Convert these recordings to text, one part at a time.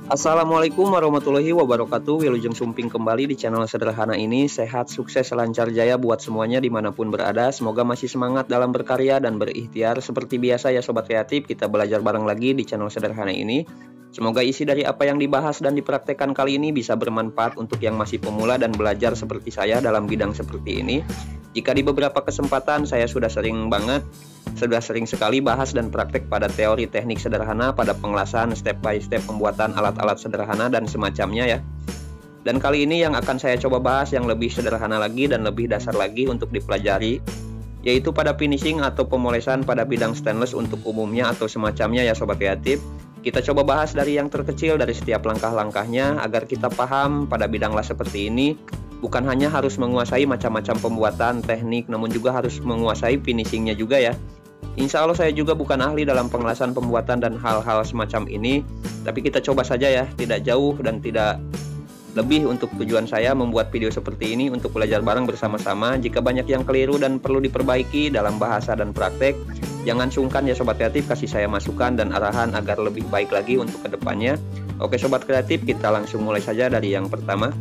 Assalamualaikum warahmatullahi wabarakatuh. Wilujeng Sumping kembali di channel sederhana ini. Sehat, sukses, lancar jaya buat semuanya dimanapun berada. Semoga masih semangat dalam berkarya dan berikhtiar. Seperti biasa ya Sobat Kreatif, kita belajar bareng lagi di channel sederhana ini. Semoga isi dari apa yang dibahas dan dipraktekkan kali ini bisa bermanfaat untuk yang masih pemula dan belajar seperti saya dalam bidang seperti ini. Jika di beberapa kesempatan saya sudah sering sekali bahas dan praktek pada teori teknik sederhana pada pengelasan step by step pembuatan alat-alat sederhana dan semacamnya ya. Dan kali ini yang akan saya coba bahas yang lebih sederhana lagi dan lebih dasar lagi untuk dipelajari, yaitu pada finishing atau pemolesan pada bidang stainless untuk umumnya atau semacamnya ya Sobat Kreatif. Kita coba bahas dari yang terkecil dari setiap langkah-langkahnya agar kita paham pada bidang las seperti ini. Bukan hanya harus menguasai macam-macam pembuatan teknik, namun juga harus menguasai finishingnya juga ya. Insya Allah saya juga bukan ahli dalam pengelasan pembuatan dan hal-hal semacam ini, tapi kita coba saja ya, tidak jauh dan tidak lebih untuk tujuan saya membuat video seperti ini untuk belajar bareng bersama-sama. Jika banyak yang keliru dan perlu diperbaiki dalam bahasa dan praktek, jangan sungkan ya Sobat Kreatif, kasih saya masukan dan arahan agar lebih baik lagi untuk kedepannya. Oke Sobat Kreatif, kita langsung mulai saja dari yang pertama.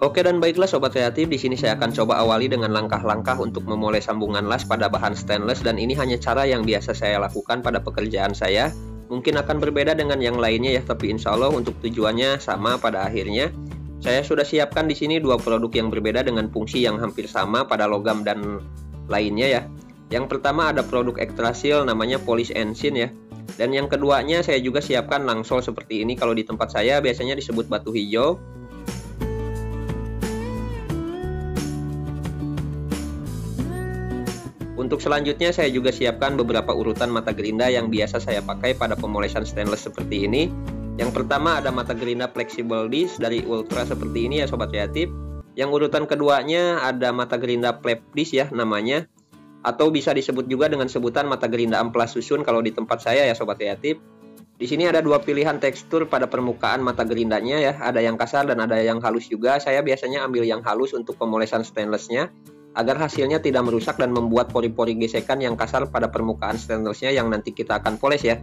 Oke dan baiklah Sobat Kreatif, di sini saya akan coba awali dengan langkah-langkah untuk memulai sambungan las pada bahan stainless, dan ini hanya cara yang biasa saya lakukan pada pekerjaan saya. Mungkin akan berbeda dengan yang lainnya ya, tapi insya Allah untuk tujuannya sama pada akhirnya. Saya sudah siapkan di sini dua produk yang berbeda dengan fungsi yang hampir sama pada logam dan lainnya ya. Yang pertama ada produk Ekstrasil namanya Polish Engine ya. Dan yang keduanya saya juga siapkan langsol seperti ini, kalau di tempat saya biasanya disebut batu hijau. Untuk selanjutnya saya juga siapkan beberapa urutan mata gerinda yang biasa saya pakai pada pemolesan stainless seperti ini. Yang pertama ada mata gerinda flexible disc dari Ultra seperti ini ya Sobat Kreatif. Yang urutan keduanya ada mata gerinda flap disc ya namanya, atau bisa disebut juga dengan sebutan mata gerinda amplas susun kalau di tempat saya ya Sobat Kreatif. Di sini ada dua pilihan tekstur pada permukaan mata gerindanya ya, ada yang kasar dan ada yang halus juga. Saya biasanya ambil yang halus untuk pemolesan stainlessnya, agar hasilnya tidak merusak dan membuat pori-pori gesekan yang kasar pada permukaan stainlessnya yang nanti kita akan poles ya.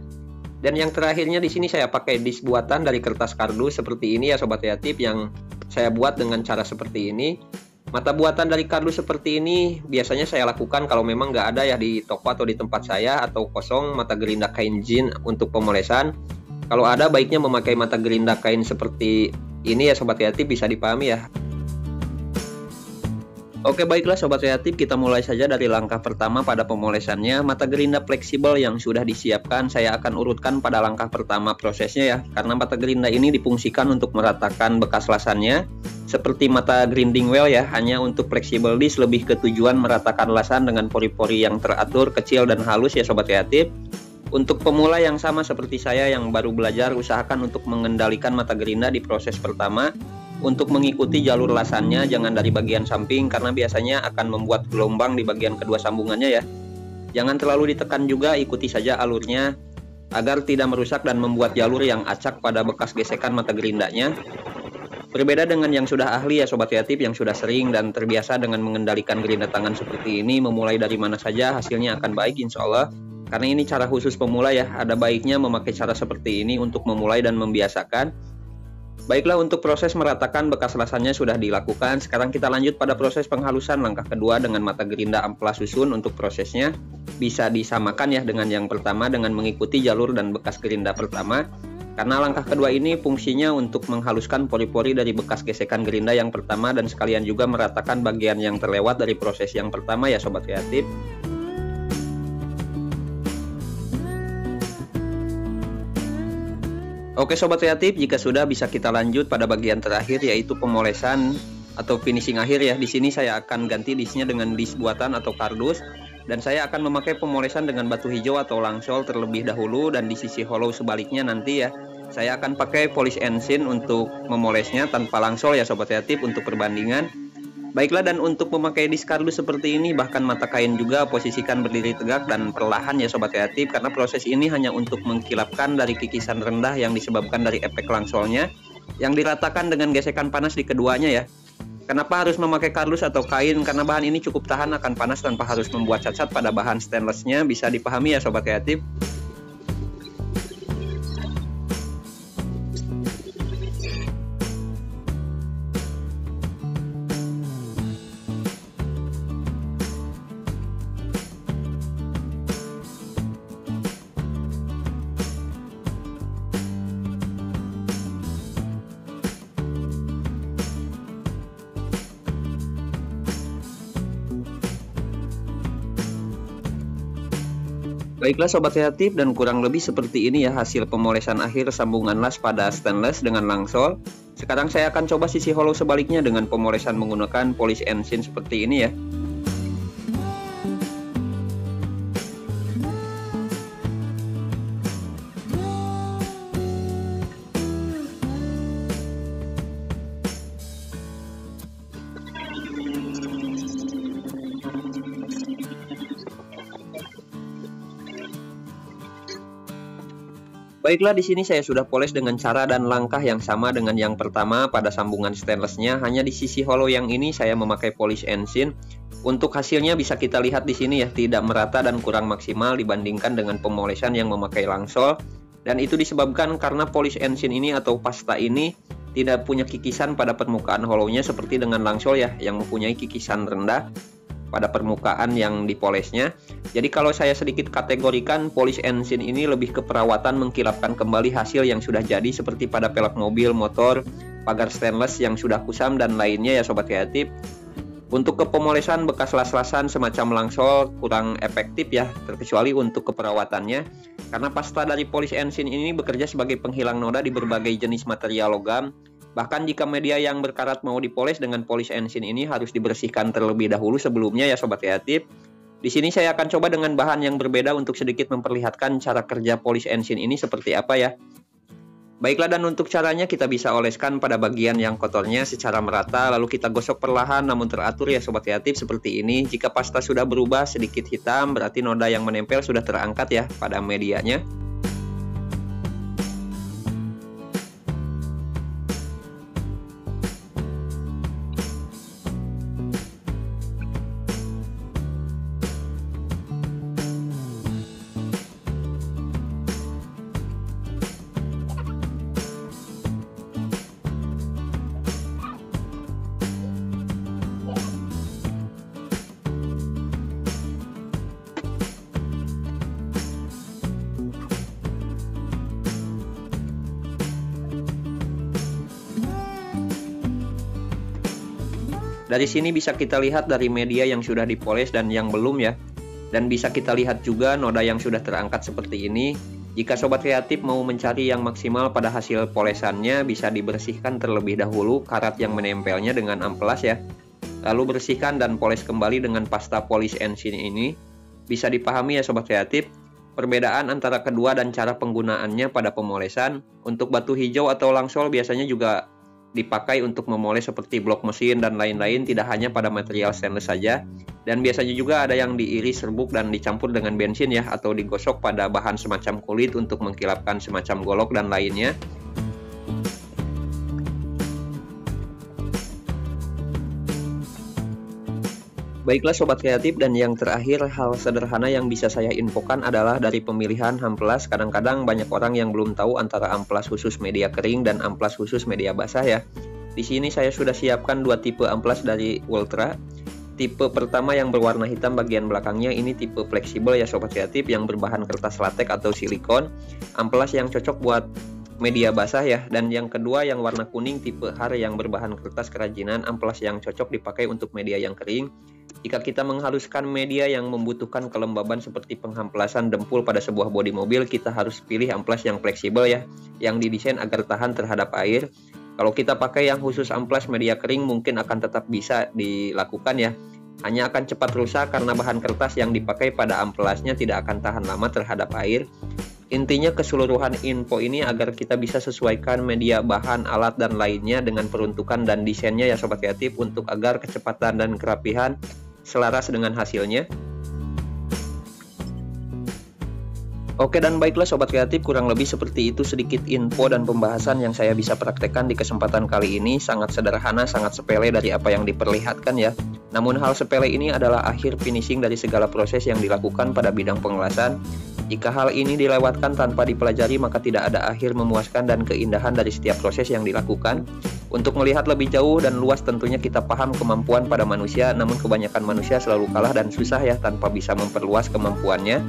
Dan yang terakhirnya di sini saya pakai disk buatan dari kertas kardus seperti ini ya Sobat Kreatif, yang saya buat dengan cara seperti ini. Mata buatan dari kardus seperti ini biasanya saya lakukan kalau memang nggak ada ya di toko atau di tempat saya, atau kosong mata gerinda kain jin untuk pemolesan. Kalau ada baiknya memakai mata gerinda kain seperti ini ya Sobat Kreatif, bisa dipahami ya. Oke baiklah Sobat Kreatif, kita mulai saja dari langkah pertama pada pemolesannya. Mata gerinda fleksibel yang sudah disiapkan saya akan urutkan pada langkah pertama prosesnya ya, karena mata gerinda ini difungsikan untuk meratakan bekas lasannya. Seperti mata grinding well ya, hanya untuk fleksibel disc lebih ke tujuan meratakan lasan dengan pori-pori yang teratur, kecil dan halus ya Sobat Kreatif. Untuk pemula yang sama seperti saya yang baru belajar, usahakan untuk mengendalikan mata gerinda di proses pertama. Untuk mengikuti jalur lasannya jangan dari bagian samping, karena biasanya akan membuat gelombang di bagian kedua sambungannya ya. Jangan terlalu ditekan juga, ikuti saja alurnya agar tidak merusak dan membuat jalur yang acak pada bekas gesekan mata gerindanya. Berbeda dengan yang sudah ahli ya Sobat Kreatif, yang sudah sering dan terbiasa dengan mengendalikan gerinda tangan seperti ini, memulai dari mana saja hasilnya akan baik insya Allah. Karena ini cara khusus pemula ya, ada baiknya memakai cara seperti ini untuk memulai dan membiasakan. Baiklah, untuk proses meratakan bekas lasannya sudah dilakukan. Sekarang kita lanjut pada proses penghalusan langkah kedua dengan mata gerinda amplas susun. Untuk prosesnya bisa disamakan ya dengan yang pertama dengan mengikuti jalur dan bekas gerinda pertama. Karena langkah kedua ini fungsinya untuk menghaluskan pori-pori dari bekas gesekan gerinda yang pertama, dan sekalian juga meratakan bagian yang terlewat dari proses yang pertama ya Sobat Kreatif. Oke Sobat Kreatif, jika sudah bisa kita lanjut pada bagian terakhir, yaitu pemolesan atau finishing akhir ya. Di sini saya akan ganti disknya dengan disk buatan atau kardus, dan saya akan memakai pemolesan dengan batu hijau atau langsol terlebih dahulu, dan di sisi hollow sebaliknya nanti ya saya akan pakai Polish Engine untuk memolesnya tanpa langsol ya Sobat Kreatif untuk perbandingan. Baiklah, dan untuk memakai disk kardus seperti ini, bahkan mata kain juga posisikan berdiri tegak dan perlahan ya Sobat Kreatif, karena proses ini hanya untuk mengkilapkan dari kikisan rendah yang disebabkan dari efek langsolnya yang diratakan dengan gesekan panas di keduanya ya. Kenapa harus memakai kardus atau kain? Karena bahan ini cukup tahan akan panas tanpa harus membuat cacat pada bahan stainlessnya, bisa dipahami ya Sobat Kreatif. Baiklah Sobat Kreatif, dan kurang lebih seperti ini ya hasil pemolesan akhir sambungan las pada stainless dengan langsol. Sekarang saya akan coba sisi hollow sebaliknya dengan pemolesan menggunakan polish engine seperti ini ya. Baiklah, di sini saya sudah poles dengan cara dan langkah yang sama dengan yang pertama pada sambungan stainlessnya. Hanya di sisi hollow yang ini saya memakai polish engine. Untuk hasilnya bisa kita lihat di sini ya, tidak merata dan kurang maksimal dibandingkan dengan pemolesan yang memakai langsol. Dan itu disebabkan karena polish engine ini atau pasta ini tidak punya kikisan pada permukaan hollownya seperti dengan langsol ya, yang mempunyai kikisan rendah pada permukaan yang dipolesnya. Jadi kalau saya sedikit kategorikan, polish engine ini lebih ke perawatan mengkilapkan kembali hasil yang sudah jadi seperti pada pelek mobil, motor, pagar stainless yang sudah kusam dan lainnya ya Sobat Kreatif. Untuk kepemolesan bekas las-lasan semacam langsol kurang efektif ya, terkecuali untuk keperawatannya, karena pasta dari polish engine ini bekerja sebagai penghilang noda di berbagai jenis material logam. Bahkan jika media yang berkarat mau dipoles dengan polish engine ini harus dibersihkan terlebih dahulu sebelumnya ya Sobat Kreatif. Di sini saya akan coba dengan bahan yang berbeda untuk sedikit memperlihatkan cara kerja polish engine ini seperti apa ya. Baiklah, dan untuk caranya kita bisa oleskan pada bagian yang kotornya secara merata, lalu kita gosok perlahan namun teratur ya Sobat Kreatif seperti ini. Jika pasta sudah berubah sedikit hitam, berarti noda yang menempel sudah terangkat ya pada medianya. Dari sini bisa kita lihat dari media yang sudah dipoles dan yang belum ya. Dan bisa kita lihat juga noda yang sudah terangkat seperti ini. Jika Sobat Kreatif mau mencari yang maksimal pada hasil polesannya, bisa dibersihkan terlebih dahulu karat yang menempelnya dengan amplas ya. Lalu bersihkan dan poles kembali dengan pasta polish engine ini. Bisa dipahami ya Sobat Kreatif perbedaan antara kedua dan cara penggunaannya pada pemolesan. Untuk batu hijau atau langsol biasanya juga dipakai untuk memoles seperti blok mesin dan lain-lain, tidak hanya pada material stainless saja. Dan biasanya juga ada yang diiris serbuk dan dicampur dengan bensin ya, atau digosok pada bahan semacam kulit untuk mengkilapkan semacam golok dan lainnya. Baiklah Sobat Kreatif, dan yang terakhir hal sederhana yang bisa saya infokan adalah dari pemilihan amplas. Kadang-kadang banyak orang yang belum tahu antara amplas khusus media kering dan amplas khusus media basah ya. Di sini saya sudah siapkan dua tipe amplas dari Ultra. Tipe pertama yang berwarna hitam bagian belakangnya ini tipe fleksibel ya Sobat Kreatif, yang berbahan kertas latek atau silikon. Amplas yang cocok buat media basah ya. Dan yang kedua yang warna kuning tipe HAR yang berbahan kertas kerajinan, amplas yang cocok dipakai untuk media yang kering. Jika kita menghaluskan media yang membutuhkan kelembaban seperti penghamplasan dempul pada sebuah bodi mobil, kita harus pilih amplas yang fleksibel ya, yang didesain agar tahan terhadap air. Kalau kita pakai yang khusus amplas media kering mungkin akan tetap bisa dilakukan ya, hanya akan cepat rusak karena bahan kertas yang dipakai pada amplasnya tidak akan tahan lama terhadap air. Intinya keseluruhan info ini agar kita bisa sesuaikan media, bahan, alat, dan lainnya dengan peruntukan dan desainnya ya Sobat Kreatif, untuk agar kecepatan dan kerapihan selaras dengan hasilnya. Oke, dan baiklah Sobat Kreatif, kurang lebih seperti itu sedikit info dan pembahasan yang saya bisa praktekkan di kesempatan kali ini. Sangat sederhana, sangat sepele dari apa yang diperlihatkan ya. Namun hal sepele ini adalah akhir finishing dari segala proses yang dilakukan pada bidang pengelasan. Jika hal ini dilewatkan tanpa dipelajari, maka tidak ada akhir memuaskan dan keindahan dari setiap proses yang dilakukan. Untuk melihat lebih jauh dan luas, tentunya kita paham kemampuan pada manusia, namun kebanyakan manusia selalu kalah dan susah ya tanpa bisa memperluas kemampuannya.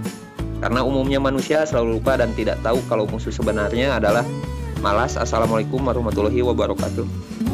Karena umumnya manusia selalu lupa dan tidak tahu kalau musuh sebenarnya adalah malas. Assalamualaikum warahmatullahi wabarakatuh.